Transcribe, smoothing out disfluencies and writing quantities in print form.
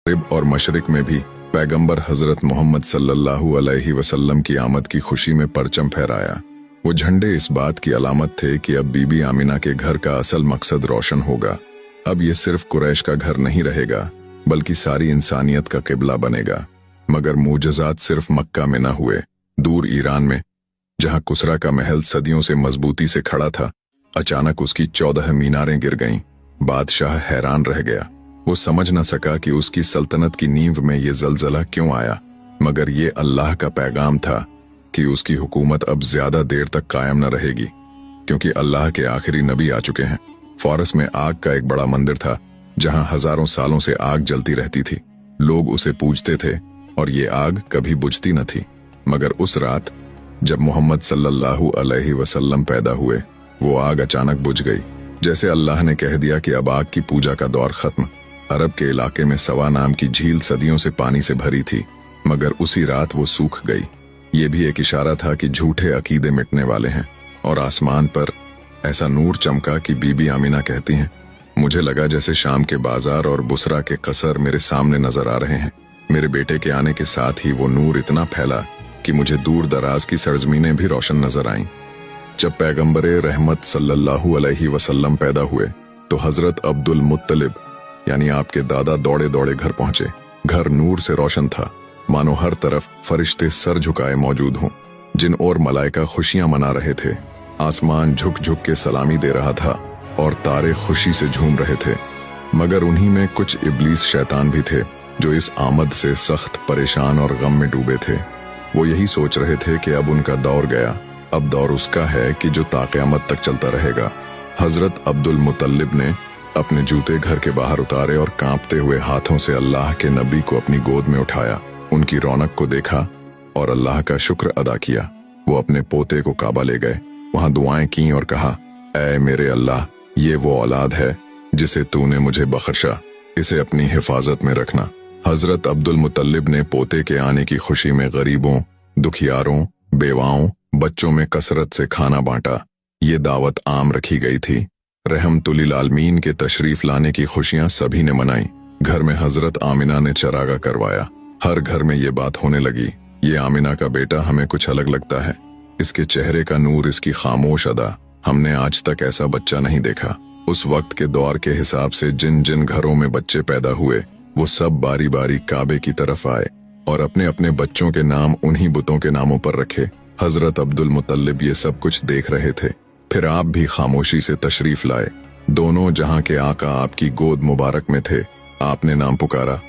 मगरिब और मशरिक में भी पैगंबर हजरत मोहम्मद सल्लल्लाहु अलैहि वसल्लम की आमद की खुशी में परचम फहराया। वो झंडे इस बात की अलामत थे कि अब बीबी आमिना के घर का असल मकसद रोशन होगा। अब ये सिर्फ कुरैश का घर नहीं रहेगा बल्कि सारी इंसानियत का किबला बनेगा। मगर मूजज़ात सिर्फ मक्का में न हुए। दूर ईरान में, जहां कुसरा का महल सदियों से मजबूती से खड़ा था, अचानक उसकी 14 मीनारें गिर गईं। बादशाह हैरान रह गया। वो समझ न सका कि उसकी सल्तनत की नींव में ये जलजला क्यों आया, मगर ये अल्लाह का पैगाम था कि उसकी हुकूमत अब ज्यादा देर तक कायम न रहेगी, क्योंकि अल्लाह के आखिरी नबी आ चुके हैं। फारस में आग का एक बड़ा मंदिर था जहां हजारों सालों से आग जलती रहती थी। लोग उसे पूजते थे और ये आग कभी बुझती न थी। मगर उस रात जब मोहम्मद सल्लल्लाहु अलैहि वसल्लम पैदा हुए, वो आग अचानक बुझ गई। जैसे अल्लाह ने कह दिया कि अब आग की पूजा का दौर खत्म। अरब के इलाके में सवा नाम की झील सदियों से पानी से भरी थी, मगर उसी रात वो सूख गई। ये भी एक इशारा था कि झूठे अकीदे मिटने वाले हैं। और आसमान पर ऐसा नूर चमका कि बीबी आमिना कहती हैं, मुझे लगा जैसे शाम के बाजार और बुसरा के कसर मेरे सामने नजर आ रहे हैं। मेरे बेटे के आने के साथ ही वो नूर इतना फैला कि मुझे दूर दराज की सरजमीनें भी रोशन नजर आईं। जब पैगंबरे रहमत सल्लल्लाहु अलैहि वसल्लम पैदा हुए तो हजरत अब्दुल मुत्तलिब यानी आपके दादा दौड़े दौड़े घर पहुंचे। घर नूर से रोशन था, मानो हर तरफ फरिश्ते सर झुकाए मौजूद हों। जिन और मलाइका खुशियां मना रहे थे, आसमान झुक झुक के सलामी दे रहा था और तारे खुशी से झूम रहे थे। मगर उन्हीं में कुछ इब्लीस शैतान भी थे जो इस आमद से सख्त परेशान और गम में डूबे थे। वो यही सोच रहे थे कि अब उनका दौर गया, अब दौर उसका है कि जो ताक़यामत तक चलता रहेगा। हजरत अब्दुल मुत्तलिब ने अपने जूते घर के बाहर उतारे और कांपते हुए हाथों से अल्लाह के नबी को अपनी गोद में उठाया, उनकी रौनक को देखा और अल्लाह का शुक्र अदा किया। वो अपने पोते को काबा ले गए, वहां दुआएं की और कहा, ऐ मेरे अल्लाह, ये वो औलाद है जिसे तूने मुझे बख्शा, इसे अपनी हिफाजत में रखना। हजरत अब्दुल मुत्तलिब ने पोते के आने की खुशी में गरीबों, दुखियारों, बेवाओं, बच्चों में कसरत से खाना बांटा। ये दावत आम रखी गई थी। रहमतुलिल आलमीन के तशरीफ लाने की खुशियां सभी ने मनाई। घर में हजरत आमिना ने चरागा करवाया। हर घर में ये बात होने लगी, ये आमिना का बेटा हमें कुछ अलग लगता है। इसके चेहरे का नूर, इसकी खामोश अदा, हमने आज तक ऐसा बच्चा नहीं देखा। उस वक्त के दौर के हिसाब से जिन जिन घरों में बच्चे पैदा हुए, वो सब बारी बारी काबे की तरफ आए और अपने अपने बच्चों के नाम उन्हीं बुतों के नामों पर रखे। हजरत अब्दुल मुत्तलिब ये सब कुछ देख रहे थे। फिर आप भी खामोशी से तशरीफ लाए। दोनों जहां के आका आपकी गोद मुबारक में थे। आपने नाम पुकारा,